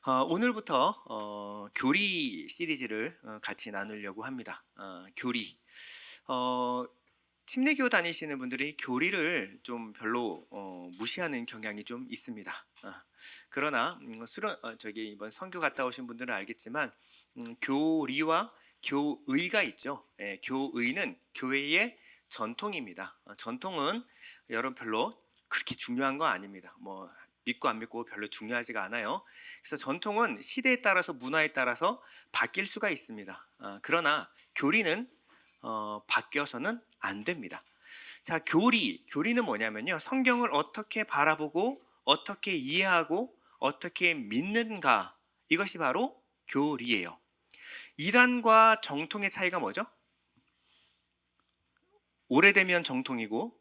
오늘부터 교리 시리즈를 같이 나누려고 합니다. 교리. 어, 침례교 다니시는 분들이 교리를 좀 별로 무시하는 경향이 좀 있습니다. 그러나 저기 이번 선교 갔다 오신 분들은 알겠지만 교리와 교의가 있죠. 교의는 교회의 전통입니다. 전통은 여러분 별로 그렇게 중요한 거 아닙니다. 뭐 믿고 안 믿고 별로 중요하지가 않아요. 그래서 전통은 시대에 따라서 문화에 따라서 바뀔 수가 있습니다. 그러나 교리는 바뀌어서는 안 됩니다. 자, 교리는 뭐냐면요, 성경을 어떻게 바라보고 어떻게 이해하고 어떻게 믿는가, 이것이 바로 교리예요. 이단과 정통의 차이가 뭐죠? 오래되면 정통이고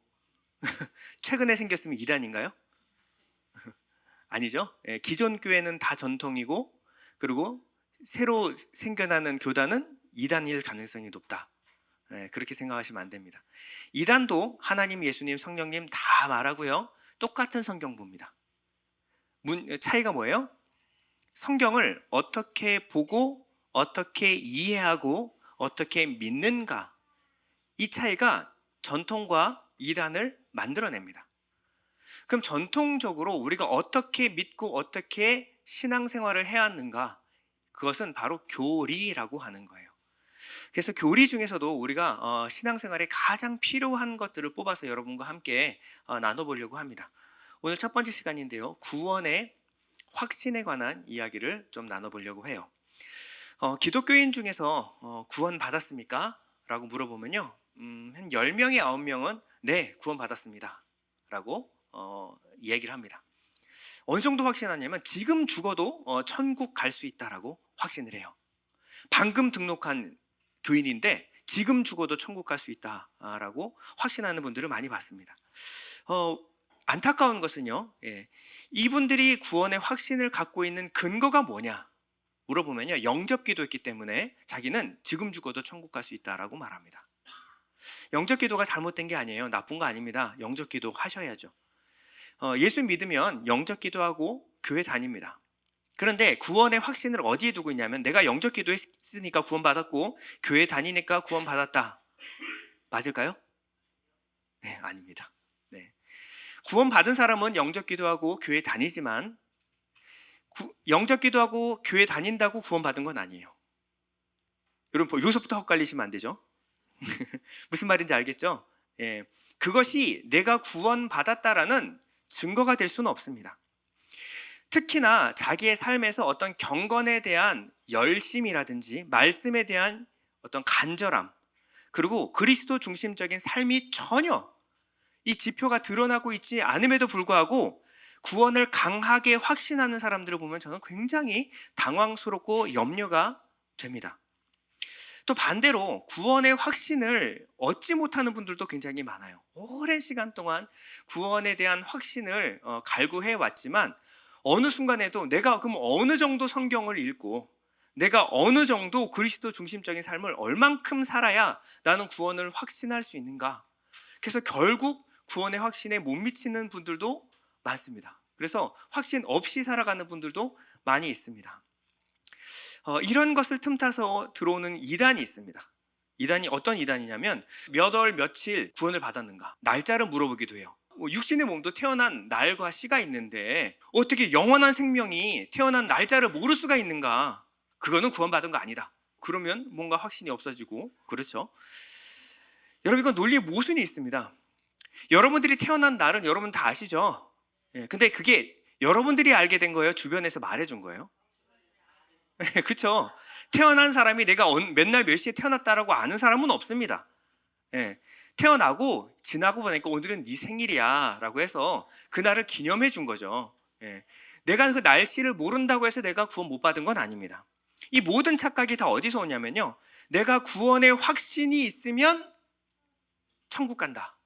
최근에 생겼으면 이단인가요? 아니죠. 기존 교회는 다 전통이고, 그리고 새로 생겨나는 교단은 이단일 가능성이 높다. 그렇게 생각하시면 안 됩니다. 이단도 하나님, 예수님, 성령님 다 말하고요, 똑같은 성경 봅니다. 차이가 뭐예요? 성경을 어떻게 보고 어떻게 이해하고 어떻게 믿는가, 이 차이가 전통과 이단을 만들어냅니다. 그럼 전통적으로 우리가 어떻게 믿고 어떻게 신앙생활을 해야 하는가, 그것은 바로 교리라고 하는 거예요. 그래서 교리 중에서도 우리가 신앙생활에 가장 필요한 것들을 뽑아서 여러분과 함께 나눠보려고 합니다. 오늘 첫 번째 시간인데요, 구원의 확신에 관한 이야기를 좀 나눠보려고 해요. 기독교인 중에서 구원 받았습니까? 라고 물어보면요, 한 10명에 9명은 네, 구원 받았습니다 라고 얘기를 합니다. 어느 정도 확신하냐면 지금 죽어도 천국 갈 수 있다라고 확신을 해요. 방금 등록한 교인인데 지금 죽어도 천국 갈 수 있다라고 확신하는 분들을 많이 봤습니다. 안타까운 것은요, 이분들이 구원의 확신을 갖고 있는 근거가 뭐냐 물어보면요, 영접기도 했기 때문에 자기는 지금 죽어도 천국 갈 수 있다라고 말합니다. 영접기도가 잘못된 게 아니에요. 나쁜 거 아닙니다. 영접기도 하셔야죠. 예수 믿으면 영접기도 하고 교회 다닙니다. 그런데 구원의 확신을 어디에 두고 있냐면, 내가 영접기도 했으니까 구원받았고 교회 다니니까 구원받았다, 맞을까요? 네, 아닙니다. 네. 구원받은 사람은 영접기도 하고 교회 다니지만 영접기도 하고 교회 다닌다고 구원받은 건 아니에요. 여러분, 여기서부터 헛갈리시면 안 되죠. 무슨 말인지 알겠죠? 그것이 내가 구원받았다라는 증거가 될 수는 없습니다. 특히나 자기의 삶에서 어떤 경건에 대한 열심이라든지 말씀에 대한 어떤 간절함, 그리고 그리스도 중심적인 삶이 전혀 이 지표가 드러나고 있지 않음에도 불구하고 구원을 강하게 확신하는 사람들을 보면 저는 굉장히 당황스럽고 염려가 됩니다. 또 반대로 구원의 확신을 얻지 못하는 분들도 굉장히 많아요. 오랜 시간 동안 구원에 대한 확신을 갈구해 왔지만 어느 순간에도 내가 그럼 어느 정도 성경을 읽고 내가 어느 정도 그리스도 중심적인 삶을 얼만큼 살아야 나는 구원을 확신할 수 있는가, 그래서 결국 구원의 확신에 못 미치는 분들도 많습니다. 그래서 확신 없이 살아가는 분들도 많이 있습니다. 이런 것을 틈타서 들어오는 이단이 있습니다. 이단이 어떤 이단이냐면, 몇 월 며칠 구원을 받았는가 날짜를 물어보기도 해요. 육신의 몸도 태어난 날과 시가 있는데 어떻게 영원한 생명이 태어난 날짜를 모를 수가 있는가, 그거는 구원받은 거 아니다. 그러면 뭔가 확신이 없어지고, 그렇죠? 여러분, 이건 논리의 모순이 있습니다. 여러분들이 태어난 날은 여러분 다 아시죠? 근데 그게 여러분들이 알게 된 거예요? 주변에서 말해준 거예요? 그렇죠? 태어난 사람이 내가 맨날 몇 시에 태어났다라고 아는 사람은 없습니다. 태어나고 지나고 보니까 오늘은 네 생일이야 라고 해서 그날을 기념해 준 거죠. 내가 그 날씨를 모른다고 해서 내가 구원 못 받은 건 아닙니다. 이 모든 착각이 다 어디서 오냐면요, 내가 구원의 확신이 있으면 천국 간다.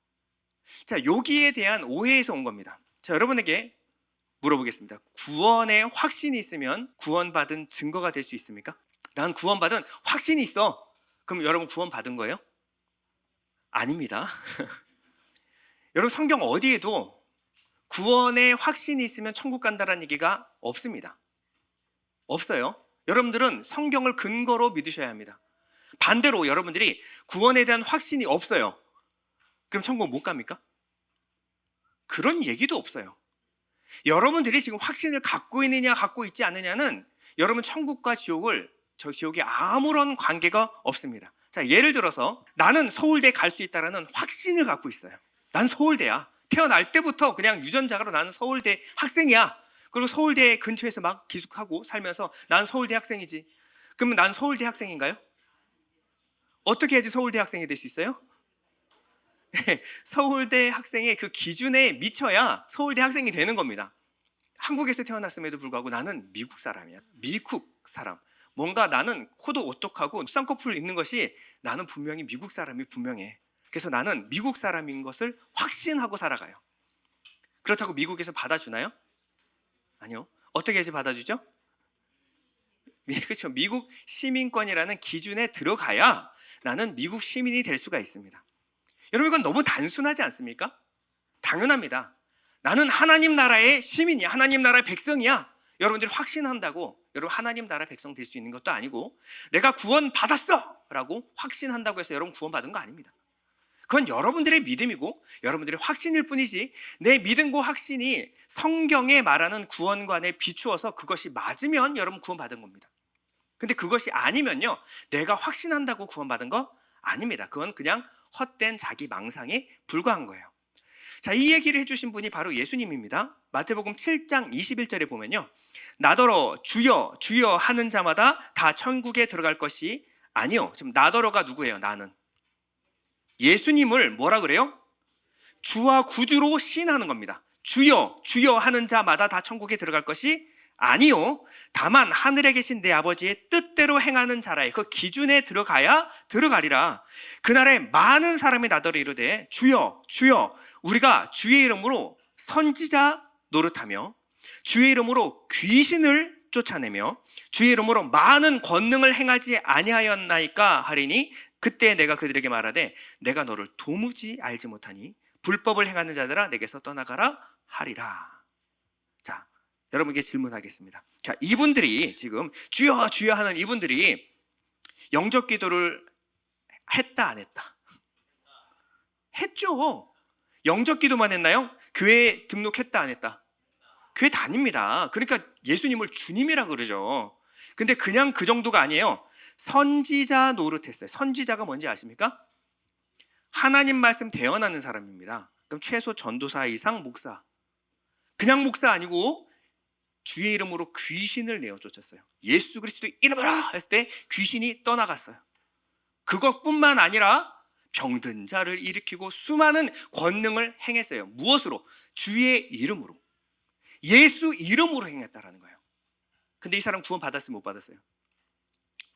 자, 여기에 대한 오해에서 온 겁니다. 자, 여러분에게 물어보겠습니다. 구원의 확신이 있으면 구원받은 증거가 될 수 있습니까? 난 구원받은 확신이 있어. 그럼 여러분 구원받은 거예요? 아닙니다. 여러분, 성경 어디에도 구원의 확신이 있으면 천국 간다라는 얘기가 없습니다. 없어요. 여러분들은 성경을 근거로 믿으셔야 합니다. 반대로 여러분들이 구원에 대한 확신이 없어요. 그럼 천국 못 갑니까? 그런 얘기도 없어요. 여러분들이 지금 확신을 갖고 있느냐 갖고 있지 않느냐는 여러분 천국과 지옥이 아무런 관계가 없습니다. 자, 예를 들어서 나는 서울대 갈 수 있다라는 확신을 갖고 있어요. 난 서울대야. 태어날 때부터 그냥 유전자로 나는 서울대 학생이야. 그리고 서울대 근처에서 막 기숙하고 살면서 난 서울대 학생이지. 그러면 난 서울대 학생인가요? 어떻게 해야지 서울대 학생이 될 수 있어요? 서울대 학생의 그 기준에 미쳐야 서울대 학생이 되는 겁니다. 한국에서 태어났음에도 불구하고 나는 미국 사람이야. 미국 사람. 뭔가 나는 코도 오똑하고 쌍꺼풀 있는 것이 나는 분명히 미국 사람이 분명해. 그래서 나는 미국 사람인 것을 확신하고 살아가요. 그렇다고 미국에서 받아주나요? 아니요. 어떻게 해서 받아주죠? 네, 그렇죠. 미국 시민권이라는 기준에 들어가야 나는 미국 시민이 될 수가 있습니다. 여러분, 이건 너무 단순하지 않습니까? 당연합니다. 나는 하나님 나라의 시민이야. 하나님 나라의 백성이야. 여러분들이 확신한다고 여러분 하나님 나라 백성 될 수 있는 것도 아니고, 내가 구원 받았어 라고 확신한다고 해서 여러분 구원 받은 거 아닙니다. 그건 여러분들의 믿음이고 여러분들의 확신일 뿐이지, 내 믿음과 확신이 성경에 말하는 구원관에 비추어서 그것이 맞으면 여러분 구원 받은 겁니다. 근데 그것이 아니면요, 내가 확신한다고 구원 받은 거 아닙니다. 그건 그냥 헛된 자기 망상에 불과한 거예요. 자, 이 얘기를 해주신 분이 바로 예수님입니다. 마태복음 7장 21절에 보면요, 나더러 주여 주여 하는 자마다 다 천국에 들어갈 것이 아니요. 지금 나더러가 누구예요? 나는. 예수님을 뭐라 그래요? 주와 구주로 시인하는 겁니다. 주여 주여 하는 자마다 다 천국에 들어갈 것이 아니요, 다만 하늘에 계신 내 아버지의 뜻대로 행하는 자라의 그 기준에 들어가야 들어가리라. 그날에 많은 사람이 나더러 이르되 주여 주여 우리가 주의 이름으로 선지자 노릇하며 주의 이름으로 귀신을 쫓아내며 주의 이름으로 많은 권능을 행하지 아니하였나이까 하리니, 그때 내가 그들에게 말하되 내가 너를 도무지 알지 못하니 불법을 행하는 자들아 내게서 떠나가라 하리라. 자, 여러분께 질문하겠습니다. 자, 이분들이 지금 주여 주여 하는 이분들이 영접 기도를 했다 안 했다? 했죠. 영접 기도만 했나요? 교회에 등록했다 안 했다? 교회 다닙니다. 그러니까 예수님을 주님이라 그러죠. 근데 그냥 그 정도가 아니에요. 선지자 노릇했어요. 선지자가 뭔지 아십니까? 하나님 말씀 대언하는 사람입니다. 그럼 최소 전도사 이상 목사. 그냥 목사 아니고 주의 이름으로 귀신을 내어 쫓았어요. 예수 그리스도 이름으로 했을 때 귀신이 떠나갔어요. 그것뿐만 아니라 병든 자를 일으키고 수많은 권능을 행했어요. 무엇으로? 주의 이름으로. 예수 이름으로 행했다라는 거예요. 근데 이 사람 구원 받았어요? 못 받았어요?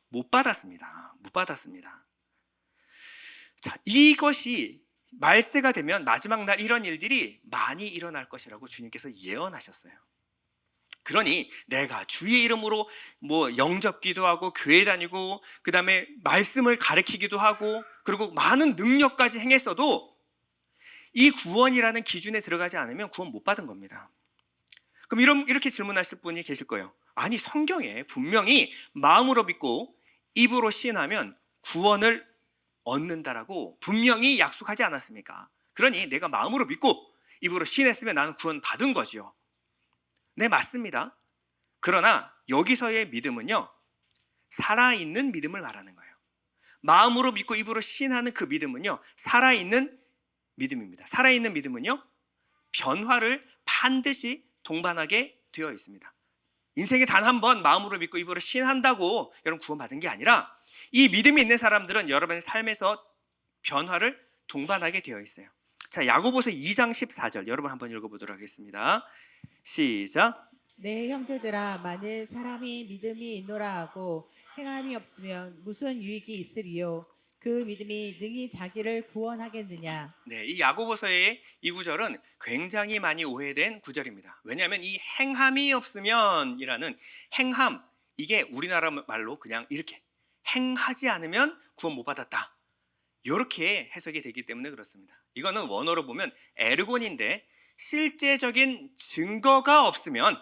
못 받았습니다. 못 받았습니다. 자, 이것이 말세가 되면 마지막 날 이런 일들이 많이 일어날 것이라고 주님께서 예언하셨어요. 그러니 내가 주의 이름으로 영접기도 하고 교회 다니고 그 다음에 말씀을 가르치기도 하고 그리고 많은 능력까지 행했어도 이 구원이라는 기준에 들어가지 않으면 구원 못 받은 겁니다. 그럼 이렇게 질문하실 분이 계실 거예요. 아니, 성경에 분명히 마음으로 믿고 입으로 시인하면 구원을 얻는다라고 분명히 약속하지 않았습니까? 그러니 내가 마음으로 믿고 입으로 시인했으면 나는 구원 받은 거죠. 네, 맞습니다. 그러나 여기서의 믿음은요, 살아있는 믿음을 말하는 거예요. 마음으로 믿고 입으로 시인하는 그 믿음은요, 살아있는 믿음입니다. 살아있는 믿음은요, 변화를 반드시 동반하게 되어 있습니다. 인생에 단 한 번 마음으로 믿고 입으로 시인한다고 여러분 구원받은 게 아니라, 이 믿음이 있는 사람들은 여러분의 삶에서 변화를 동반하게 되어 있어요. 자, 야고보서 2장 14절 여러분 한번 읽어보도록 하겠습니다. 시작. 내 형제들아, 만일 사람이 믿음이 있노라 하고 행함이 없으면 무슨 유익이 있으리요? 그 믿음이 능히 자기를 구원하겠느냐? 네, 이 야고보서의 이 구절은 굉장히 많이 오해된 구절입니다. 왜냐하면 이 행함이 없으면이라는 행함, 이게 우리나라 말로 그냥 이렇게 행하지 않으면 구원 못 받았다, 이렇게 해석이 되기 때문에 그렇습니다. 이거는 원어로 보면 에르곤인데 실제적인 증거가 없으면,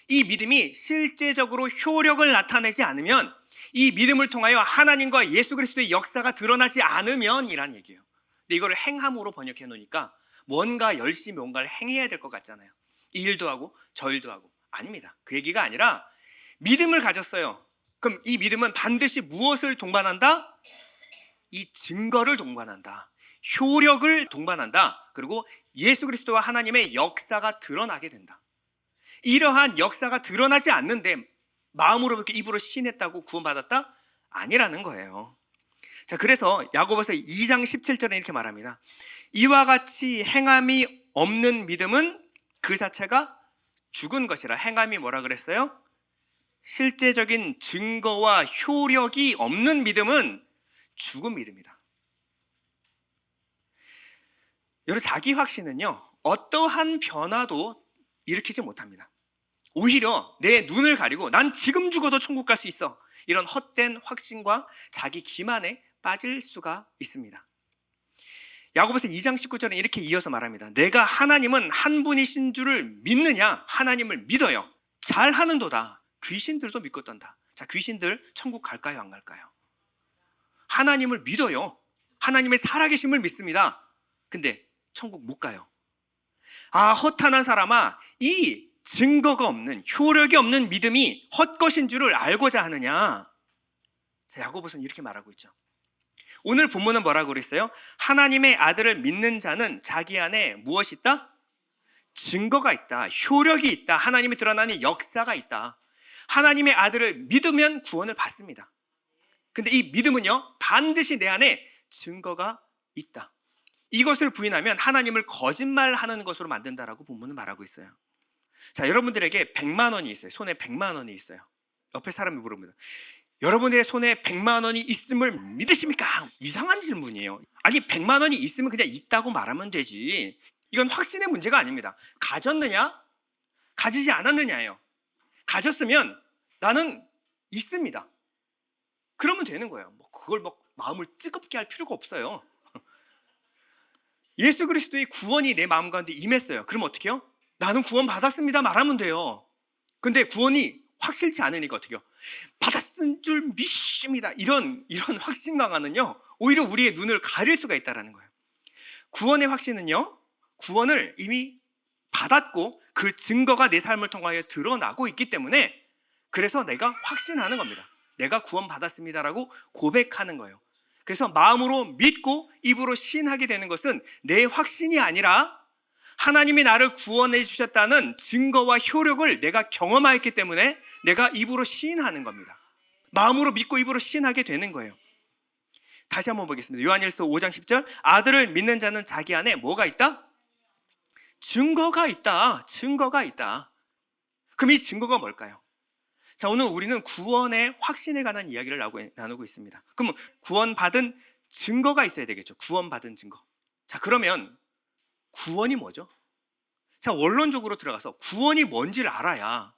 이 믿음이 실제적으로 효력을 나타내지 않으면, 이 믿음을 통하여 하나님과 예수 그리스도의 역사가 드러나지 않으면 이란 얘기예요. 근데 이거를 행함으로 번역해 놓으니까 뭔가 열심히 뭔가를 행해야 될 것 같잖아요. 이 일도 하고 저 일도 하고. 아닙니다. 그 얘기가 아니라 믿음을 가졌어요. 그럼 이 믿음은 반드시 무엇을 동반한다? 이 증거를 동반한다. 효력을 동반한다. 그리고 예수 그리스도와 하나님의 역사가 드러나게 된다. 이러한 역사가 드러나지 않는데 마음으로 그렇게 입으로 시인했다고 구원받았다? 아니라는 거예요. 자, 그래서 야고보서 2장 17절에 이렇게 말합니다. 이와 같이 행함이 없는 믿음은 그 자체가 죽은 것이라. 행함이 뭐라 그랬어요? 실제적인 증거와 효력이 없는 믿음은 죽은 믿음이다. 여러분, 자기 확신은요, 어떠한 변화도 일으키지 못합니다. 오히려 내 눈을 가리고 난 지금 죽어도 천국 갈 수 있어, 이런 헛된 확신과 자기 기만에 빠질 수가 있습니다. 야고보서 2장 19절에 이렇게 이어서 말합니다. 내가 하나님은 한 분이신 줄을 믿느냐? 하나님을 믿어요. 잘하는도다. 귀신들도 믿겠단다. 자, 귀신들 천국 갈까요, 안 갈까요? 하나님을 믿어요. 하나님의 살아계심을 믿습니다. 근데 천국 못 가요. 아, 허탄한 사람아, 이 증거가 없는, 효력이 없는 믿음이 헛것인 줄을 알고자 하느냐? 자, 야고보서는 이렇게 말하고 있죠. 오늘 본문은 뭐라고 그랬어요? 하나님의 아들을 믿는 자는 자기 안에 무엇이 있다? 증거가 있다. 효력이 있다. 하나님이 드러나는 역사가 있다. 하나님의 아들을 믿으면 구원을 받습니다. 근데 이 믿음은요, 반드시 내 안에 증거가 있다. 이것을 부인하면 하나님을 거짓말하는 것으로 만든다라고 본문은 말하고 있어요. 자, 여러분들에게 100만 원이 있어요. 손에 100만 원이 있어요. 옆에 사람이 물어봅니다. 여러분의 손에 100만 원이 있음을 믿으십니까? 이상한 질문이에요. 아니, 100만 원이 있으면 그냥 있다고 말하면 되지. 이건 확신의 문제가 아닙니다. 가졌느냐? 가지지 않았느냐예요. 가졌으면 나는 있습니다. 그러면 되는 거예요. 뭐 그걸 막 마음을 뜨겁게 할 필요가 없어요. 예수 그리스도의 구원이 내 마음 가운데 임했어요. 그럼 어떻게 해요? 나는 구원 받았습니다 말하면 돼요. 근데 구원이 확실치 않으니까 어떻게 해요? 받았은 줄 믿습니다. 이런 확신 강화는요, 오히려 우리의 눈을 가릴 수가 있다는 거예요. 구원의 확신은요, 구원을 이미 받았고 그 증거가 내 삶을 통하여 드러나고 있기 때문에, 그래서 내가 확신하는 겁니다. 내가 구원 받았습니다라고 고백하는 거예요. 그래서 마음으로 믿고 입으로 시인하게 되는 것은 내 확신이 아니라 하나님이 나를 구원해 주셨다는 증거와 효력을 내가 경험하였기 때문에 내가 입으로 시인하는 겁니다. 마음으로 믿고 입으로 시인하게 되는 거예요. 다시 한번 보겠습니다. 요한일서 5장 10절. 아들을 믿는 자는 자기 안에 뭐가 있다? 증거가 있다. 증거가 있다. 그럼 이 증거가 뭘까요? 자, 오늘 우리는 구원의 확신에 관한 이야기를 나누고 있습니다. 그럼 구원받은 증거가 있어야 되겠죠. 구원받은 증거. 자, 그러면 구원이 뭐죠? 자, 원론적으로 들어가서 구원이 뭔지를 알아야,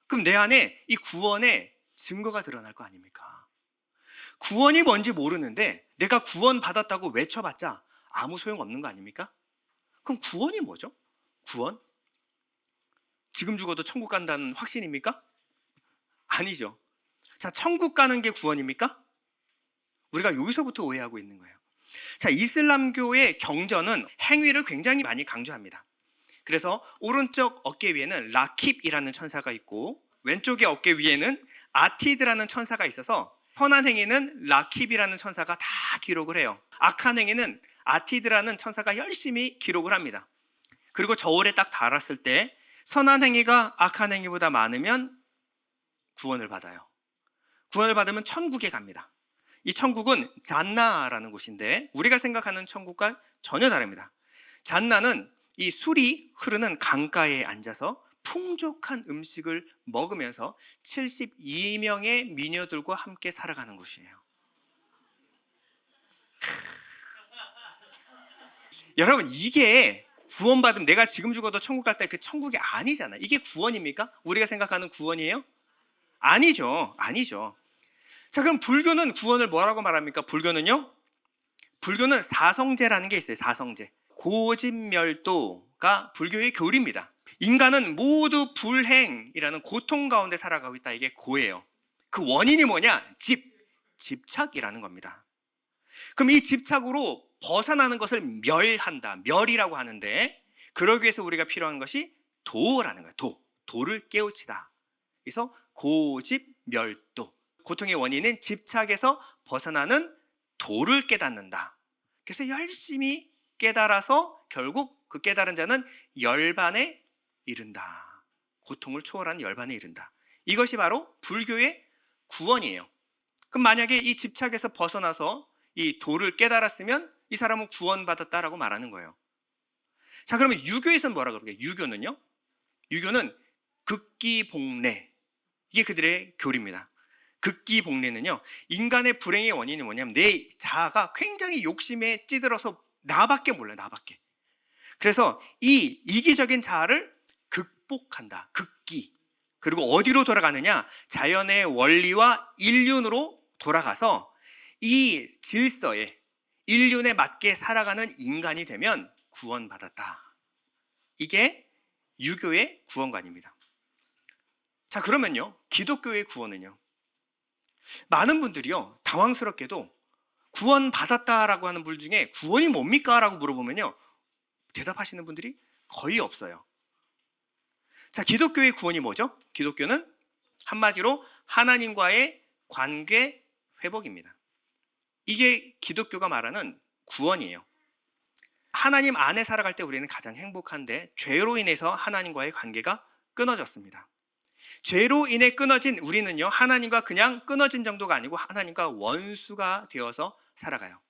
그럼 내 안에 이 구원의 증거가 드러날 거 아닙니까? 구원이 뭔지 모르는데 내가 구원받았다고 외쳐봤자 아무 소용없는 거 아닙니까? 그럼 구원이 뭐죠? 구원? 지금 죽어도 천국 간다는 확신입니까? 아니죠. 자, 천국 가는 게 구원입니까? 우리가 여기서부터 오해하고 있는 거예요. 자, 이슬람교의 경전은 행위를 굉장히 많이 강조합니다. 그래서 오른쪽 어깨 위에는 라킵이라는 천사가 있고 왼쪽의 어깨 위에는 아티드라는 천사가 있어서 선한 행위는 라킵이라는 천사가 다 기록을 해요. 악한 행위는 아티드라는 천사가 열심히 기록을 합니다. 그리고 저울에 딱 달았을 때 선한 행위가 악한 행위보다 많으면 구원을 받아요. 구원을 받으면 천국에 갑니다. 이 천국은 잔나라는 곳인데 우리가 생각하는 천국과 전혀 다릅니다. 잔나는 이 술이 흐르는 강가에 앉아서 풍족한 음식을 먹으면서 72명의 미녀들과 함께 살아가는 곳이에요. 여러분, 이게 구원받으면 내가 지금 죽어도 천국 갈 때 그 천국이 아니잖아요. 이게 구원입니까? 우리가 생각하는 구원이에요? 아니죠. 아니죠. 자, 그럼 불교는 구원을 뭐라고 말합니까? 불교는 사성제라는 게 있어요. 사성제. 고진멸도, 교가 불교의 교리입니다. 인간은 모두 불행이라는 고통 가운데 살아가고 있다. 이게 고예요. 그 원인이 뭐냐? 집착이라는 겁니다. 그럼 이 집착으로 벗어나는 것을 멸한다. 멸이라고 하는데, 그러기 위해서 우리가 필요한 것이 도라는 거예요. 도를 깨우치다. 그래서 고집멸도. 고통의 원인은 집착에서 벗어나는 도를 깨닫는다. 그래서 열심히 깨달아서 결국 그 깨달은 자는 열반에 이른다. 고통을 초월하는 열반에 이른다. 이것이 바로 불교의 구원이에요. 그럼 만약에 이 집착에서 벗어나서 이 도를 깨달았으면 이 사람은 구원받았다라고 말하는 거예요. 자, 그러면 유교에서는 뭐라 그럴까요? 유교는 극기복례. 이게 그들의 교리입니다. 극기복례는요, 인간의 불행의 원인이 뭐냐면 내 자아가 굉장히 욕심에 찌들어서 나밖에 몰라요. 나밖에. 그래서 이 이기적인 자아를 극복한다. 극기. 그리고 어디로 돌아가느냐? 자연의 원리와 일륜으로 돌아가서 이 질서에, 일륜에 맞게 살아가는 인간이 되면 구원받았다. 이게 유교의 구원관입니다. 자, 그러면요, 기독교의 구원은요, 많은 분들이요, 당황스럽게도 구원받았다라고 하는 분 중에 구원이 뭡니까? 라고 물어보면요, 대답하시는 분들이 거의 없어요. 자, 기독교의 구원이 뭐죠? 기독교는 한마디로 하나님과의 관계 회복입니다. 이게 기독교가 말하는 구원이에요. 하나님 안에 살아갈 때 우리는 가장 행복한데, 죄로 인해서 하나님과의 관계가 끊어졌습니다. 죄로 인해 끊어진 우리는요, 하나님과 그냥 끊어진 정도가 아니고 하나님과 원수가 되어서 살아가요.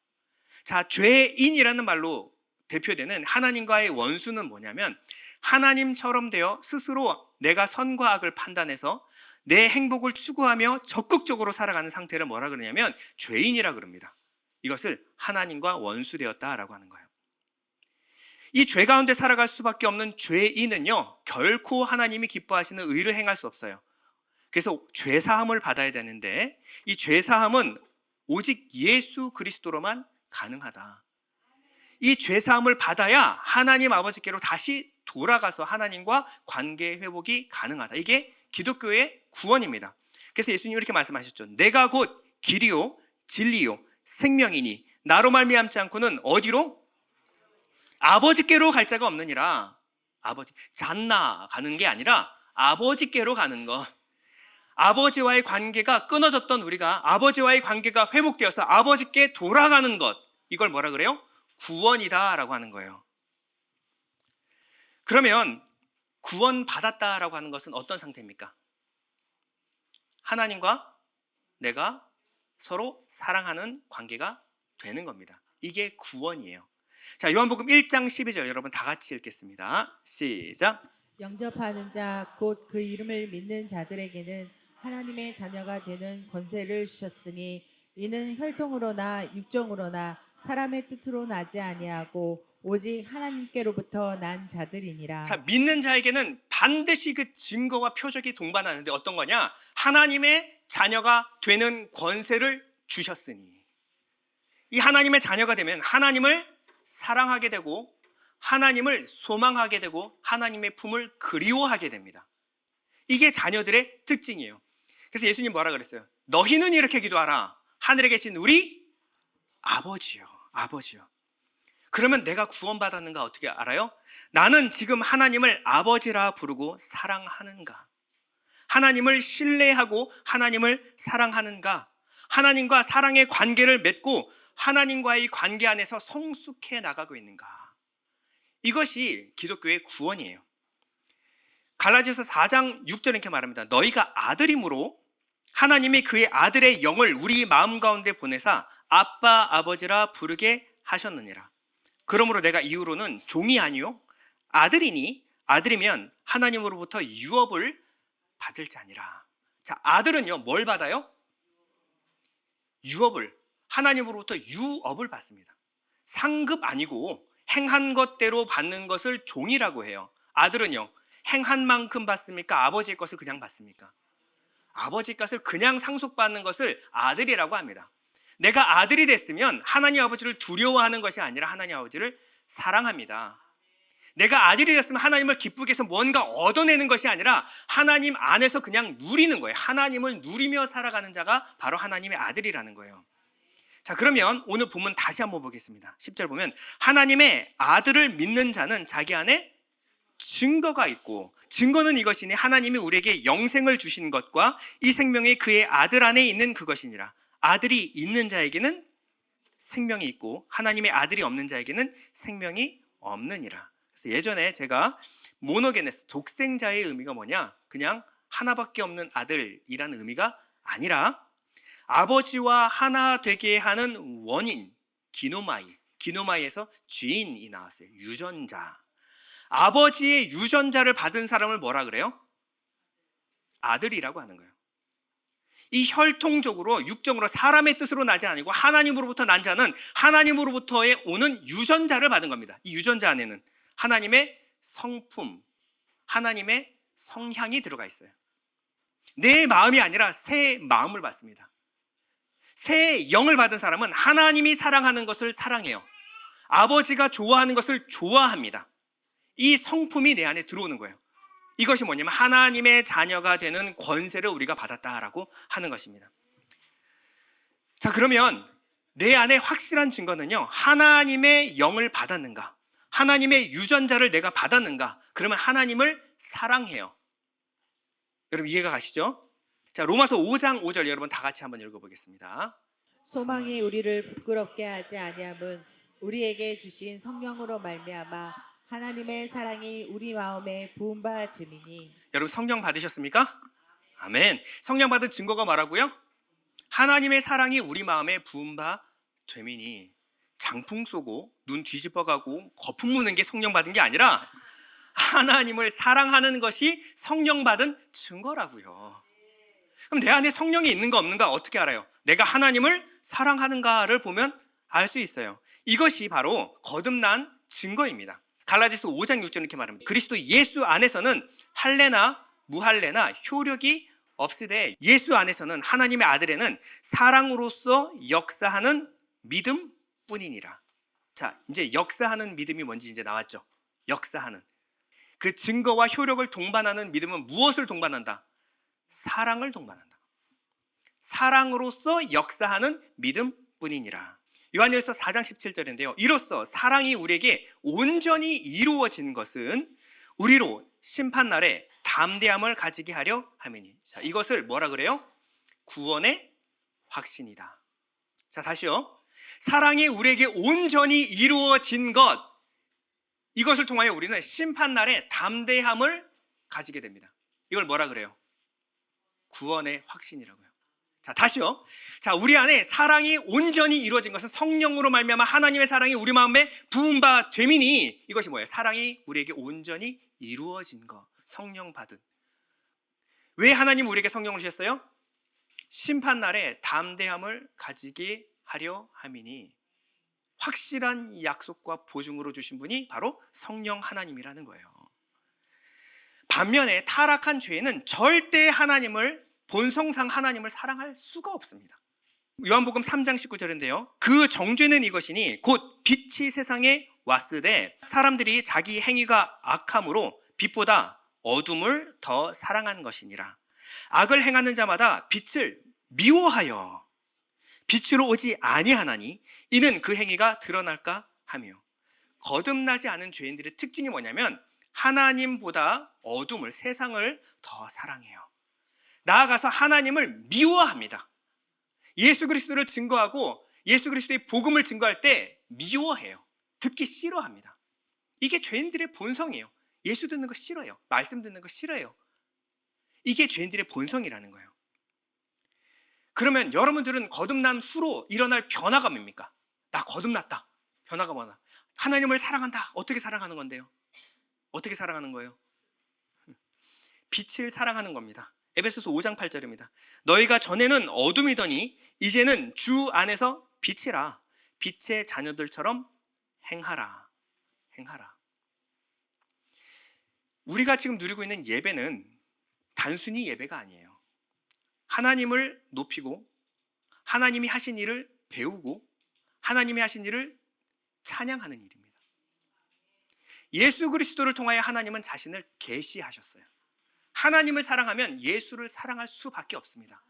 자, 죄인이라는 말로 대표되는 하나님과의 원수는 뭐냐면, 하나님처럼 되어 스스로 내가 선과 악을 판단해서 내 행복을 추구하며 적극적으로 살아가는 상태를 뭐라 그러냐면 죄인이라 그럽니다. 이것을 하나님과 원수되었다라고 하는 거예요. 이 죄 가운데 살아갈 수밖에 없는 죄인은요, 결코 하나님이 기뻐하시는 의를 행할 수 없어요. 그래서 죄사함을 받아야 되는데, 이 죄사함은 오직 예수 그리스도로만 가능하다. 이 죄사함을 받아야 하나님 아버지께로 다시 돌아가서 하나님과 관계 회복이 가능하다. 이게 기독교의 구원입니다. 그래서 예수님이 이렇게 말씀하셨죠. 내가 곧 길이요 진리요 생명이니 나로 말미암지 않고는 어디로? 아버지께로 갈 자가 없느니라. 아버지, 잔나 가는 게 아니라 아버지께로 가는 것. 아버지와의 관계가 끊어졌던 우리가 아버지와의 관계가 회복되어서 아버지께 돌아가는 것. 이걸 뭐라 그래요? 구원이다라고 하는 거예요. 그러면 구원받았다라고 하는 것은 어떤 상태입니까? 하나님과 내가 서로 사랑하는 관계가 되는 겁니다. 이게 구원이에요. 자, 요한복음 1장 12절 여러분 다 같이 읽겠습니다. 시작. 영접하는 자 곧 그 이름을 믿는 자들에게는 하나님의 자녀가 되는 권세를 주셨으니 이는 혈통으로나 육정으로나 사람의 뜻으로 나지 아니하고 오직 하나님께로부터 난 자들이니라. 자, 믿는 자에게는 반드시 그 증거와 표적이 동반하는데 어떤 거냐? 하나님의 자녀가 되는 권세를 주셨으니. 이 하나님의 자녀가 되면 하나님을 사랑하게 되고 하나님을 소망하게 되고 하나님의 품을 그리워하게 됩니다. 이게 자녀들의 특징이에요. 그래서 예수님 뭐라 그랬어요? 너희는 이렇게 기도하라. 하늘에 계신 우리 아버지요. 아버지요. 그러면 내가 구원받았는가 어떻게 알아요? 나는 지금 하나님을 아버지라 부르고 사랑하는가? 하나님을 신뢰하고 하나님을 사랑하는가? 하나님과 사랑의 관계를 맺고 하나님과의 관계 안에서 성숙해 나가고 있는가? 이것이 기독교의 구원이에요. 갈라디아서 4장 6절 이렇게 말합니다. 너희가 아들이므로 하나님이 그의 아들의 영을 우리 마음 가운데 보내사 아빠 아버지라 부르게 하셨느니라. 그러므로 내가 이후로는 종이 아니요 아들이니 아들이면 하나님으로부터 유업을 받을 자니라. 자, 아들은요 뭘 받아요? 유업을, 하나님으로부터 유업을 받습니다. 상급 아니고 행한 것대로 받는 것을 종이라고 해요. 아들은요 행한 만큼 받습니까? 아버지의 것을 그냥 받습니까? 아버지 것을 그냥 상속받는 것을 아들이라고 합니다. 내가 아들이 됐으면 하나님 아버지를 두려워하는 것이 아니라 하나님 아버지를 사랑합니다. 내가 아들이 되었으면 하나님을 기쁘게 해서 뭔가 얻어내는 것이 아니라 하나님 안에서 그냥 누리는 거예요. 하나님을 누리며 살아가는 자가 바로 하나님의 아들이라는 거예요. 자, 그러면 오늘 본문 다시 한번 보겠습니다. 10절 보면 하나님의 아들을 믿는 자는 자기 안에 증거가 있고, 증거는 이것이니 하나님이 우리에게 영생을 주신 것과 이 생명이 그의 아들 안에 있는 그것이니라. 아들이 있는 자에게는 생명이 있고 하나님의 아들이 없는 자에게는 생명이 없느니라. 그래서 예전에 제가 모노게네스, 독생자의 의미가 뭐냐, 그냥 하나밖에 없는 아들이라는 의미가 아니라 아버지와 하나 되게 하는 원인, 기노마이에서 주인이 나왔어요. 유전자. 아버지의 유전자를 받은 사람을 뭐라 그래요? 아들이라고 하는 거예요. 이 혈통적으로 육정으로 사람의 뜻으로 나지 아니고 하나님으로부터 난 자는 하나님으로부터의 오는 유전자를 받은 겁니다. 이 유전자 안에는 하나님의 성품, 하나님의 성향이 들어가 있어요. 내 마음이 아니라 새 마음을 받습니다. 새 영을 받은 사람은 하나님이 사랑하는 것을 사랑해요. 아버지가 좋아하는 것을 좋아합니다. 이 성품이 내 안에 들어오는 거예요. 이것이 뭐냐면 하나님의 자녀가 되는 권세를 우리가 받았다라고 하는 것입니다. 자, 그러면 내 안에 확실한 증거는요, 하나님의 영을 받았는가, 하나님의 유전자를 내가 받았는가, 그러면 하나님을 사랑해요. 여러분 이해가 가시죠? 자, 로마서 5장 5절 여러분 다 같이 한번 읽어보겠습니다. 소망이 우리를 부끄럽게 하지 아니함은 우리에게 주신 성령으로 말미암아 하나님의 사랑이 우리 마음에 부은 바 됨이니. 여러분 성령 받으셨습니까? 아멘. 성령 받은 증거가 뭐라고요? 하나님의 사랑이 우리 마음에 부은 바 됨이니. 장풍 쏘고 눈 뒤집어가고 거품 무는 게 성령 받은 게 아니라 하나님을 사랑하는 것이 성령 받은 증거라고요. 그럼 내 안에 성령이 있는가 없는가 어떻게 알아요? 내가 하나님을 사랑하는가를 보면 알 수 있어요. 이것이 바로 거듭난 증거입니다. 갈라디아서 5장 6절 이렇게 말합니다. 그리스도 예수 안에서는 할례나 무할례나 효력이 없으되 예수 안에서는 하나님의 아들에는 사랑으로서 역사하는 믿음 뿐이니라. 자, 이제 역사하는 믿음이 뭔지 이제 나왔죠. 역사하는. 그 증거와 효력을 동반하는 믿음은 무엇을 동반한다? 사랑을 동반한다. 사랑으로서 역사하는 믿음 뿐이니라. 요한일서 4장 17절인데요. 이로써 사랑이 우리에게 온전히 이루어진 것은 우리로 심판날에 담대함을 가지게 하려 함이니. 자, 이것을 뭐라 그래요? 구원의 확신이다. 자, 다시요. 사랑이 우리에게 온전히 이루어진 것, 이것을 통하여 우리는 심판날에 담대함을 가지게 됩니다. 이걸 뭐라 그래요? 구원의 확신이라고요. 자, 다시요. 자, 우리 안에 사랑이 온전히 이루어진 것은 성령으로 말미암아 하나님의 사랑이 우리 마음에 부은 바 됨이니. 이것이 뭐예요? 사랑이 우리에게 온전히 이루어진 것, 성령 받은. 왜 하나님 우리에게 성령을 주셨어요? 심판날에 담대함을 가지게 하려 함이니. 확실한 약속과 보증으로 주신 분이 바로 성령 하나님이라는 거예요. 반면에 타락한 죄는 절대 하나님을, 본성상 하나님을 사랑할 수가 없습니다. 요한복음 3장 19절인데요. 그 정죄는 이것이니 곧 빛이 세상에 왔으되 사람들이 자기 행위가 악함으로 빛보다 어둠을 더 사랑한 것이니라. 악을 행하는 자마다 빛을 미워하여 빛으로 오지 아니하나니 이는 그 행위가 드러날까 하며. 거듭나지 않은 죄인들의 특징이 뭐냐면 하나님보다 어둠을, 세상을 더 사랑해요. 나아가서 하나님을 미워합니다. 예수 그리스도를 증거하고 예수 그리스도의 복음을 증거할 때 미워해요. 듣기 싫어합니다. 이게 죄인들의 본성이에요. 예수 듣는 거 싫어요. 말씀 듣는 거 싫어요. 이게 죄인들의 본성이라는 거예요. 그러면 여러분들은 거듭난 후로 일어날 변화가 뭡니까? 나 거듭났다. 변화가 뭐나? 하나님을 사랑한다. 어떻게 사랑하는 건데요? 어떻게 사랑하는 거예요? 빛을 사랑하는 겁니다. 에베소서 5장 8절입니다. 너희가 전에는 어둠이더니 이제는 주 안에서 빛이라. 빛의 자녀들처럼 행하라. 행하라. 우리가 지금 누리고 있는 예배는 단순히 예배가 아니에요. 하나님을 높이고 하나님이 하신 일을 배우고 하나님이 하신 일을 찬양하는 일입니다. 예수 그리스도를 통하여 하나님은 자신을 계시하셨어요. 하나님을 사랑하면 예수를 사랑할 수밖에 없습니다.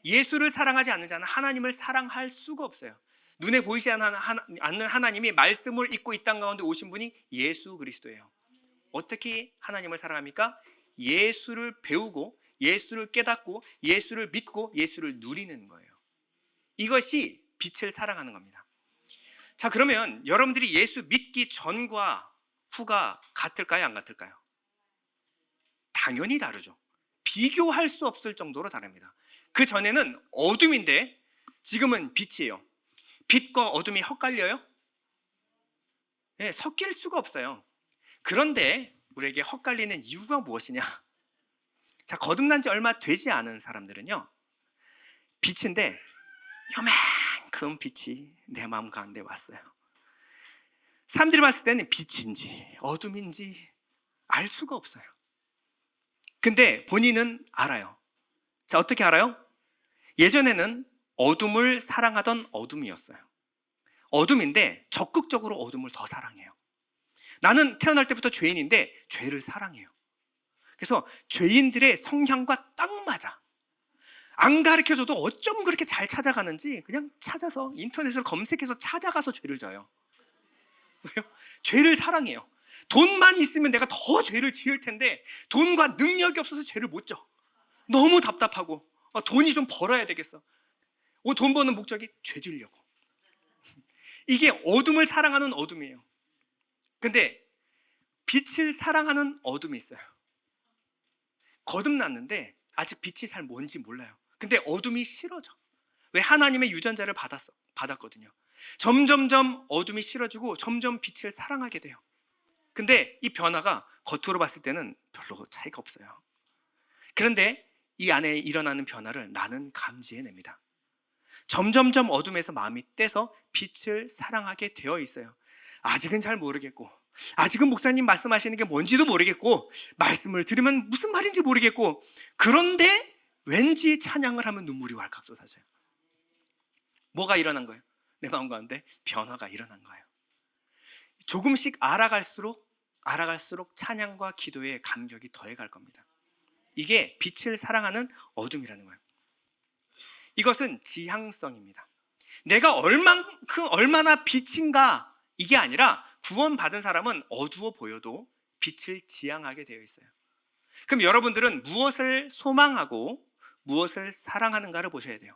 예수를 사랑하지 않는 자는 하나님을 사랑할 수가 없어요. 눈에 보이지 않는 하나님이 말씀을 잊고 이 땅 가운데 오신 분이 예수 그리스도예요. 어떻게 하나님을 사랑합니까? 예수를 배우고 예수를 깨닫고 예수를 믿고 예수를 누리는 거예요. 이것이 빛을 사랑하는 겁니다. 자, 그러면 여러분들이 예수 믿기 전과 후가 같을까요? 안 같을까요? 당연히 다르죠. 비교할 수 없을 정도로 다릅니다. 그 전에는 어둠인데 지금은 빛이에요. 빛과 어둠이 헛갈려요? 네, 섞일 수가 없어요. 그런데 우리에게 헛갈리는 이유가 무엇이냐? 자, 거듭난 지 얼마 되지 않은 사람들은요, 빛인데 요만큼 빛이 내 마음 가운데 왔어요. 사람들이 봤을 때는 빛인지 어둠인지 알 수가 없어요. 근데 본인은 알아요. 자, 어떻게 알아요? 예전에는 어둠을 사랑하던 어둠이었어요. 어둠인데 적극적으로 어둠을 더 사랑해요. 나는 태어날 때부터 죄인인데 죄를 사랑해요. 그래서 죄인들의 성향과 딱 맞아. 안 가르쳐줘도 어쩜 그렇게 잘 찾아가는지 그냥 찾아서 인터넷으로 검색해서 찾아가서 죄를 져요. 왜요? 죄를 사랑해요. 돈만 있으면 내가 더 죄를 지을 텐데 돈과 능력이 없어서 죄를 못 져. 너무 답답하고 돈이 좀 벌어야 되겠어. 돈 버는 목적이 죄 지으려고. 이게 어둠을 사랑하는 어둠이에요. 근데 빛을 사랑하는 어둠이 있어요. 거듭났는데 아직 빛이 잘 뭔지 몰라요. 근데 어둠이 싫어져. 왜? 하나님의 유전자를 받았거든요. 점점점 어둠이 싫어지고 점점 빛을 사랑하게 돼요. 근데 이 변화가 겉으로 봤을 때는 별로 차이가 없어요. 그런데 이 안에 일어나는 변화를 나는 감지해냅니다. 점점점 어둠에서 마음이 떼서 빛을 사랑하게 되어 있어요. 아직은 잘 모르겠고, 아직은 목사님 말씀하시는 게 뭔지도 모르겠고, 말씀을 들으면 무슨 말인지 모르겠고, 그런데 왠지 찬양을 하면 눈물이 왈칵 쏟아져요. 뭐가 일어난 거예요? 내 마음 가운데 변화가 일어난 거예요. 조금씩 알아갈수록 찬양과 기도의 감격이 더해갈 겁니다. 이게 빛을 사랑하는 어둠이라는 거예요. 이것은 지향성입니다. 내가 얼마나 빛인가, 이게 아니라 구원받은 사람은 어두워 보여도 빛을 지향하게 되어 있어요. 그럼 여러분들은 무엇을 소망하고 무엇을 사랑하는가를 보셔야 돼요.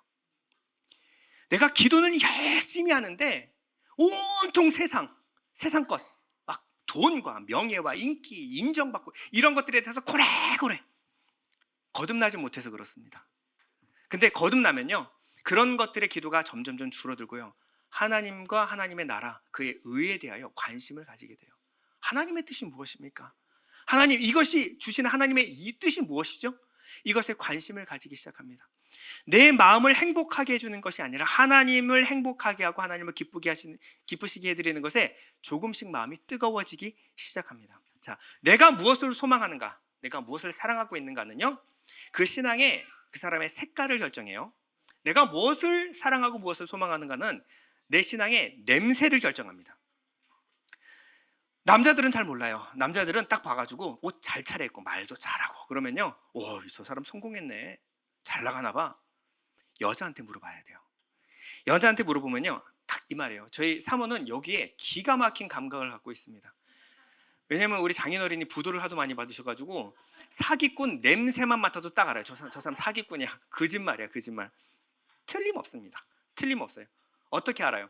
내가 기도는 열심히 하는데 온통 세상 것, 막 돈과 명예와 인기, 인정받고 이런 것들에 대해서 고래고래 거듭나지 못해서 그렇습니다. 근데 거듭나면요, 그런 것들의 기도가 점점점 줄어들고요, 하나님과 하나님의 나라, 그의 의에 대하여 관심을 가지게 돼요. 하나님의 뜻이 무엇입니까? 하나님, 이것이 주시는 하나님의 이 뜻이 무엇이죠? 이것에 관심을 가지기 시작합니다. 내 마음을 행복하게 해주는 것이 아니라 하나님을 행복하게 하고 하나님을 기쁘시게 해드리는 것에 조금씩 마음이 뜨거워지기 시작합니다. 자, 내가 무엇을 소망하는가, 내가 무엇을 사랑하고 있는가는요, 그 신앙의 그 사람의 색깔을 결정해요. 내가 무엇을 사랑하고 무엇을 소망하는가는 내 신앙의 냄새를 결정합니다. 남자들은 잘 몰라요. 남자들은 딱 봐가지고 옷 잘 차려입고 말도 잘하고 그러면요, 오, 저 사람 성공했네, 잘 나가나 봐. 여자한테 물어봐야 돼요. 여자한테 물어보면요, 딱 이 말이에요. 저희 사모는 여기에 기가 막힌 감각을 갖고 있습니다. 왜냐면 우리 장인어른이 부도를 하도 많이 받으셔가지고 사기꾼 냄새만 맡아도 딱 알아요. 저 사람 사기꾼이야. 거짓말이야, 거짓말. 틀림없습니다. 틀림없어요. 어떻게 알아요?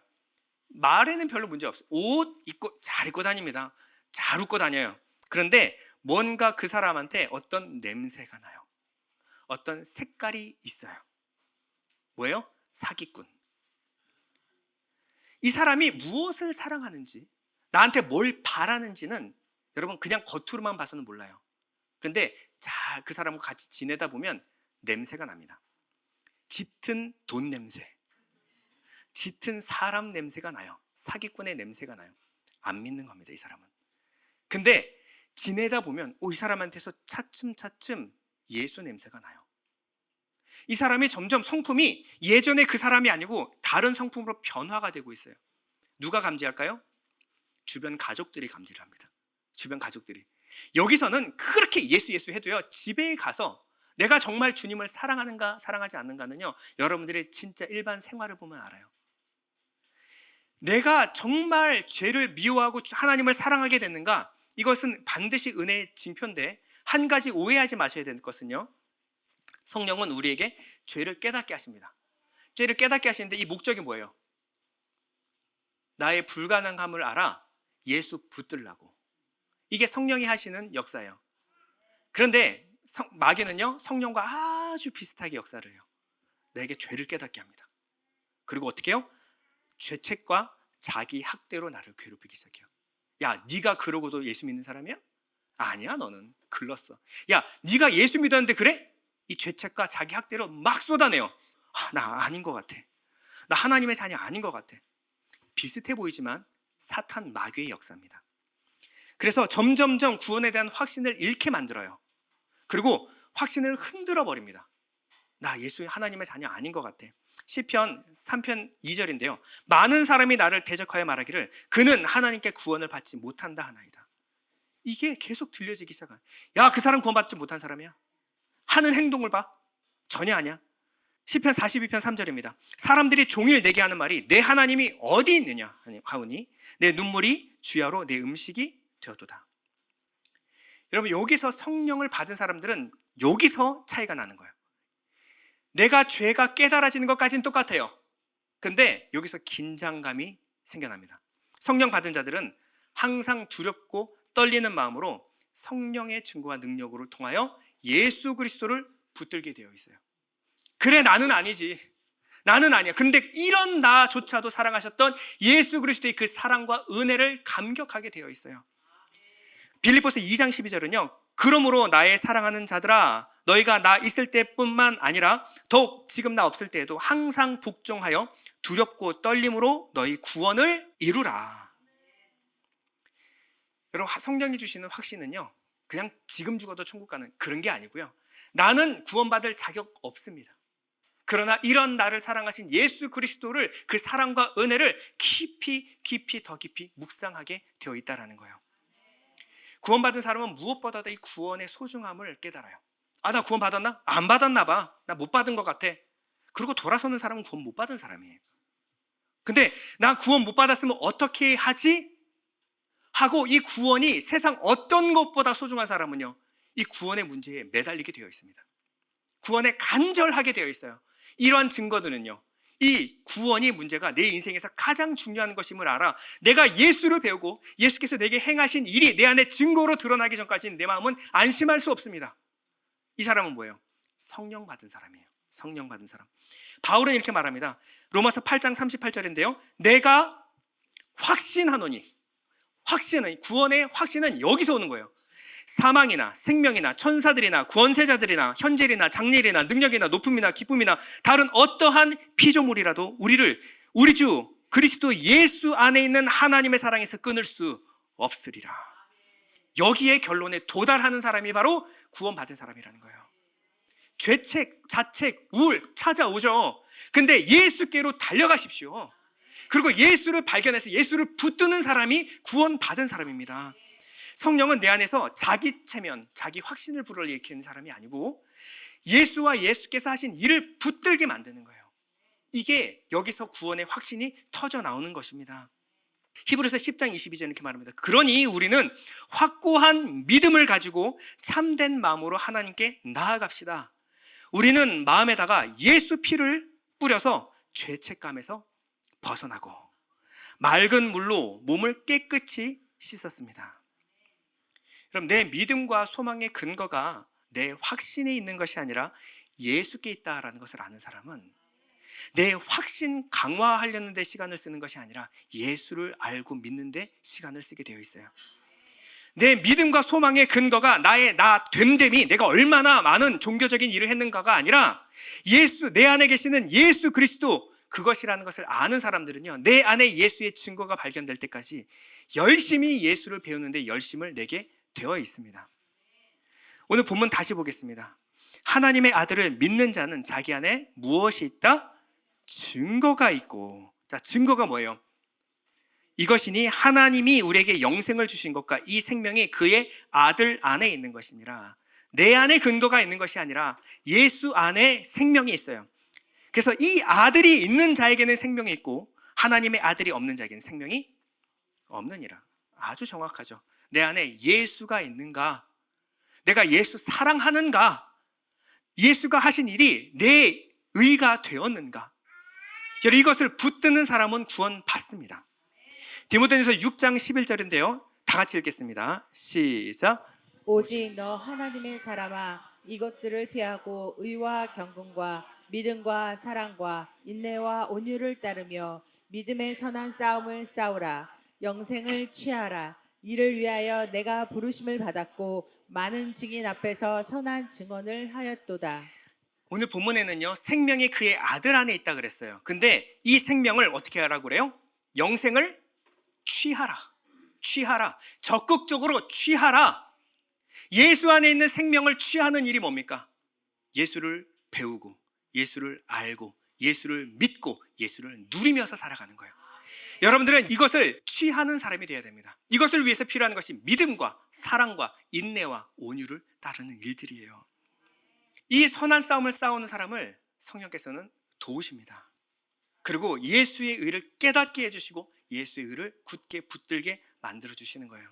말에는 별로 문제 없어요. 옷 입고 잘 입고 다닙니다. 잘 웃고 다녀요. 그런데 뭔가 그 사람한테 어떤 냄새가 나요. 어떤 색깔이 있어요. 뭐예요? 사기꾼. 이 사람이 무엇을 사랑하는지, 나한테 뭘 바라는지는 여러분 그냥 겉으로만 봐서는 몰라요. 그런데 잘 그 사람과 같이 지내다 보면 냄새가 납니다. 짙은 돈 냄새, 짙은 사람 냄새가 나요. 사기꾼의 냄새가 나요. 안 믿는 겁니다, 이 사람은. 근데 지내다 보면 이 사람한테서 차츰 예수 냄새가 나요. 이 사람이 점점 성품이 예전에 그 사람이 아니고 다른 성품으로 변화가 되고 있어요. 누가 감지할까요? 주변 가족들이 감지를 합니다. 주변 가족들이. 여기서는 그렇게 예수 예수 해도요, 집에 가서 내가 정말 주님을 사랑하는가 사랑하지 않는가는요, 여러분들의 진짜 일반 생활을 보면 알아요. 내가 정말 죄를 미워하고 하나님을 사랑하게 됐는가? 이것은 반드시 은혜의 징표인데, 한 가지 오해하지 마셔야 되는 것은요, 성령은 우리에게 죄를 깨닫게 하십니다. 죄를 깨닫게 하시는데 이 목적이 뭐예요? 나의 불가능함을 알아 예수 붙들라고. 이게 성령이 하시는 역사예요. 그런데 마귀는요, 성령과 아주 비슷하게 역사를 해요. 내게 죄를 깨닫게 합니다. 그리고 어떻게 해요? 죄책과 자기 학대로 나를 괴롭히기 시작해요. 야, 네가 그러고도 예수 믿는 사람이야? 아니야, 너는 글렀어. 야, 네가 예수 믿었는데 그래? 이 죄책과 자기 학대로 막 쏟아내요. 나 아닌 것 같아. 나 하나님의 자녀 아닌 것 같아. 비슷해 보이지만 사탄 마귀의 역사입니다. 그래서 점점점 구원에 대한 확신을 잃게 만들어요. 그리고 확신을 흔들어 버립니다. 나 예수 하나님의 자녀 아닌 것 같아. 시편 3편 2절인데요. 많은 사람이 나를 대적하여 말하기를 그는 하나님께 구원을 받지 못한다 하나이다. 이게 계속 들려지기 시작해요. 야, 그 사람 구원받지 못한 사람이야. 하는 행동을 봐. 전혀 아니야. 시편 42편 3절입니다. 사람들이 종일 내게 하는 말이 내 하나님이 어디 있느냐 하오니 내 눈물이 주야로 내 음식이 되었도다. 여러분, 여기서 성령을 받은 사람들은 여기서 차이가 나는 거예요. 내가 죄가 깨달아지는 것까지는 똑같아요. 근데 여기서 긴장감이 생겨납니다. 성령 받은 자들은 항상 두렵고 떨리는 마음으로 성령의 증거와 능력을 통하여 예수 그리스도를 붙들게 되어 있어요. 그래, 나는 아니지. 나는 아니야. 근데 이런 나조차도 사랑하셨던 예수 그리스도의 그 사랑과 은혜를 감격하게 되어 있어요. 빌립보서 2장 12절은요. 그러므로 나의 사랑하는 자들아, 너희가 나 있을 때뿐만 아니라 더욱 지금 나 없을 때에도 항상 복종하여 두렵고 떨림으로 너희 구원을 이루라. 여러분, 성령이 주시는 확신은요, 그냥 지금 죽어도 천국 가는 그런 게 아니고요. 나는 구원받을 자격 없습니다. 그러나 이런 나를 사랑하신 예수 그리스도를, 그 사랑과 은혜를 깊이 더 깊이 묵상하게 되어 있다는 거예요. 구원받은 사람은 무엇보다도 이 구원의 소중함을 깨달아요. 아, 나 구원 받았나? 안 받았나 봐. 나 못 받은 것 같아. 그리고 돌아서는 사람은 구원 못 받은 사람이에요. 근데 나 구원 못 받았으면 어떻게 하지? 하고 이 구원이 세상 어떤 것보다 소중한 사람은요, 이 구원의 문제에 매달리게 되어 있습니다. 구원에 간절하게 되어 있어요. 이러한 증거들은요, 이 구원이 문제가 내 인생에서 가장 중요한 것임을 알아 내가 예수를 배우고 예수께서 내게 행하신 일이 내 안에 증거로 드러나기 전까지는 내 마음은 안심할 수 없습니다. 이 사람은 뭐예요? 성령 받은 사람이에요. 성령 받은 사람. 바울은 이렇게 말합니다. 로마서 8장 38절인데요. 내가 확신하노니, 구원의 확신은 여기서 오는 거예요. 사망이나 생명이나 천사들이나 구원세자들이나 현재이나 장래이나 능력이나 높음이나 기쁨이나 다른 어떠한 피조물이라도 우리 주 그리스도 예수 안에 있는 하나님의 사랑에서 끊을 수 없으리라. 여기에 결론에 도달하는 사람이 바로 구원받은 사람이라는 거예요. 죄책, 자책, 우울 찾아오죠. 근데 예수께로 달려가십시오. 그리고 예수를 발견해서 예수를 붙드는 사람이 구원받은 사람입니다. 성령은 내 안에서 자기 체면, 자기 확신을 불어일으키는 사람이 아니고 예수와 예수께서 하신 일을 붙들게 만드는 거예요. 이게 여기서 구원의 확신이 터져 나오는 것입니다. 히브리서 10장 22절은 이렇게 말합니다. 그러니 우리는 확고한 믿음을 가지고 참된 마음으로 하나님께 나아갑시다. 우리는 마음에다가 예수 피를 뿌려서 죄책감에서 벗어나고 맑은 물로 몸을 깨끗이 씻었습니다. 그럼 내 믿음과 소망의 근거가 내 확신에 있는 것이 아니라 예수께 있다라는 것을 아는 사람은 내 확신 강화하려는 데 시간을 쓰는 것이 아니라 예수를 알고 믿는 데 시간을 쓰게 되어 있어요. 내 믿음과 소망의 근거가 나의 됨됨이, 내가 얼마나 많은 종교적인 일을 했는가가 아니라 내 안에 계시는 예수 그리스도, 그것이라는 것을 아는 사람들은요, 내 안에 예수의 증거가 발견될 때까지 열심히 예수를 배우는데 열심을 내게 되어 있습니다. 오늘 본문 다시 보겠습니다. 하나님의 아들을 믿는 자는 자기 안에 무엇이 있다? 증거가 있고. 자, 증거가 뭐예요? 이것이니 하나님이 우리에게 영생을 주신 것과 이 생명이 그의 아들 안에 있는 것이니라. 내 안에 근거가 있는 것이 아니라 예수 안에 생명이 있어요. 그래서 이 아들이 있는 자에게는 생명이 있고 하나님의 아들이 없는 자에게는 생명이 없느니라. 아주 정확하죠. 내 안에 예수가 있는가? 내가 예수 사랑하는가? 예수가 하신 일이 내 의가 되었는가? 여러분, 이것을 붙드는 사람은 구원 받습니다. 디모데전서 6장 11절인데요. 다 같이 읽겠습니다. 시작. 오직 너 하나님의 사람아 이것들을 피하고 의와 경건과 믿음과 사랑과 인내와 온유를 따르며 믿음의 선한 싸움을 싸우라. 영생을 취하라. 이를 위하여 내가 부르심을 받았고 많은 증인 앞에서 선한 증언을 하였도다. 오늘 본문에는요, 생명이 그의 아들 안에 있다 그랬어요. 근데 이 생명을 어떻게 하라고 그래요? 영생을 취하라. 취하라. 적극적으로 취하라. 예수 안에 있는 생명을 취하는 일이 뭡니까? 예수를 배우고, 예수를 알고, 예수를 믿고, 예수를 누리면서 살아가는 거예요. 여러분들은 이것을 취하는 사람이 되어야 됩니다. 이것을 위해서 필요한 것이 믿음과 사랑과 인내와 온유를 따르는 일들이에요. 이 선한 싸움을 싸우는 사람을 성령께서는 도우십니다. 그리고 예수의 의를 깨닫게 해주시고 예수의 의를 굳게 붙들게 만들어주시는 거예요.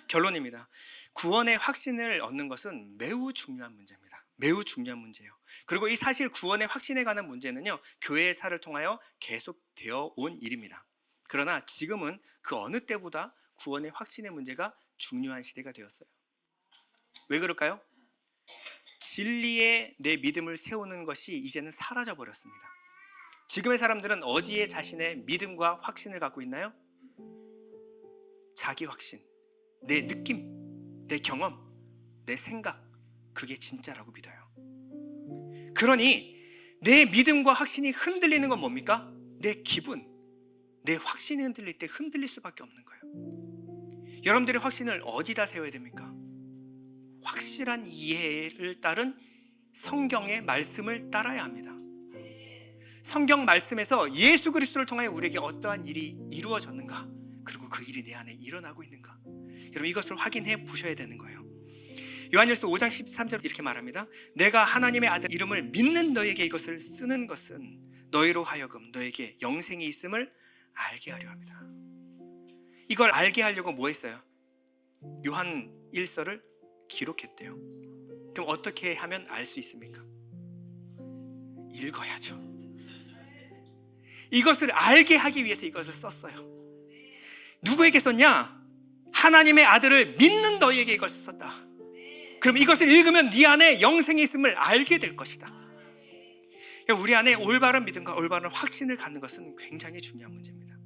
결론입니다. 구원의 확신을 얻는 것은 매우 중요한 문제입니다. 매우 중요한 문제예요. 그리고 이 사실 구원의 확신에 관한 문제는요, 교회의 사를 통하여 계속되어 온 일입니다. 그러나 지금은 그 어느 때보다 구원의 확신의 문제가 중요한 시대가 되었어요. 왜 그럴까요? 진리에 내 믿음을 세우는 것이 이제는 사라져 버렸습니다. 지금의 사람들은 어디에 자신의 믿음과 확신을 갖고 있나요? 자기 확신, 내 느낌, 내 경험, 내 생각, 그게 진짜라고 믿어요. 그러니 내 믿음과 확신이 흔들리는 건 뭡니까? 내 기분, 내 확신이 흔들릴 때 흔들릴 수밖에 없는 거예요. 여러분들의 확신을 어디다 세워야 됩니까? 확실한 이해를 따른 성경의 말씀을 따라야 합니다. 성경 말씀에서 예수 그리스도를 통하여 우리에게 어떠한 일이 이루어졌는가, 그리고 그 일이 내 안에 일어나고 있는가, 여러분 이것을 확인해 보셔야 되는 거예요. 요한일서 5장 13절 이렇게 말합니다. 내가 하나님의 아들 이름을 믿는 너에게 이것을 쓰는 것은 너희로 하여금 너에게 영생이 있음을 알게 하려 합니다. 이걸 알게 하려고 뭐 했어요? 요한 1서를 기록했대요. 그럼 어떻게 하면 알 수 있습니까? 읽어야죠. 이것을 알게 하기 위해서 이것을 썼어요. 누구에게 썼냐? 하나님의 아들을 믿는 너희에게 이것을 썼다. 그럼 이것을 읽으면 네 안에 영생이 있음을 알게 될 것이다. 우리 안에 올바른 믿음과 올바른 확신을 갖는 것은 굉장히 중요한 문제입니다.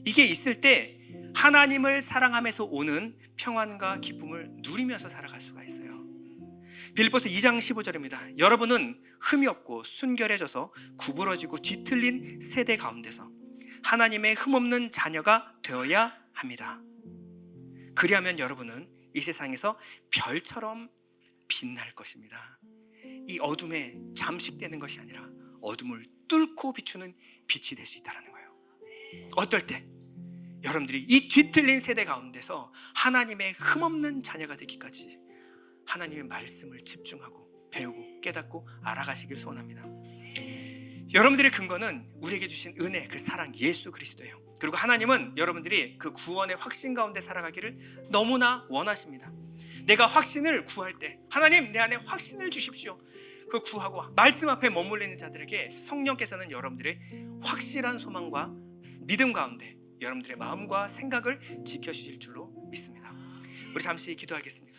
이게 있을 때 하나님을 사랑하면서 오는 평안과 기쁨을 누리면서 살아갈 수가 있어요. 빌립보서 2장 15절입니다. 여러분은 흠이 없고 순결해져서 구부러지고 뒤틀린 세대 가운데서 하나님의 흠없는 자녀가 되어야 합니다. 그리하면 여러분은 이 세상에서 별처럼 빛날 것입니다. 이 어둠에 잠식되는 것이 아니라 어둠을 뚫고 비추는 빛이 될 수 있다는 거예요. 어떨 때? 여러분들이 이 뒤틀린 세대 가운데서 하나님의 흠없는 자녀가 되기까지 하나님의 말씀을 집중하고 배우고 깨닫고 알아가시길 소원합니다. 여러분들의 근거는 우리에게 주신 은혜, 그 사랑 예수 그리스도예요. 그리고 하나님은 여러분들이 그 구원의 확신 가운데 살아가기를 너무나 원하십니다. 내가 확신을 구할 때 하나님 내 안에 확신을 주십시오. 그 구하고 말씀 앞에 머물러 있는 자들에게 성령께서는 여러분들의 확실한 소망과 믿음 가운데 여러분들의 마음과 생각을 지켜주실 줄로 믿습니다. 우리 잠시 기도하겠습니다.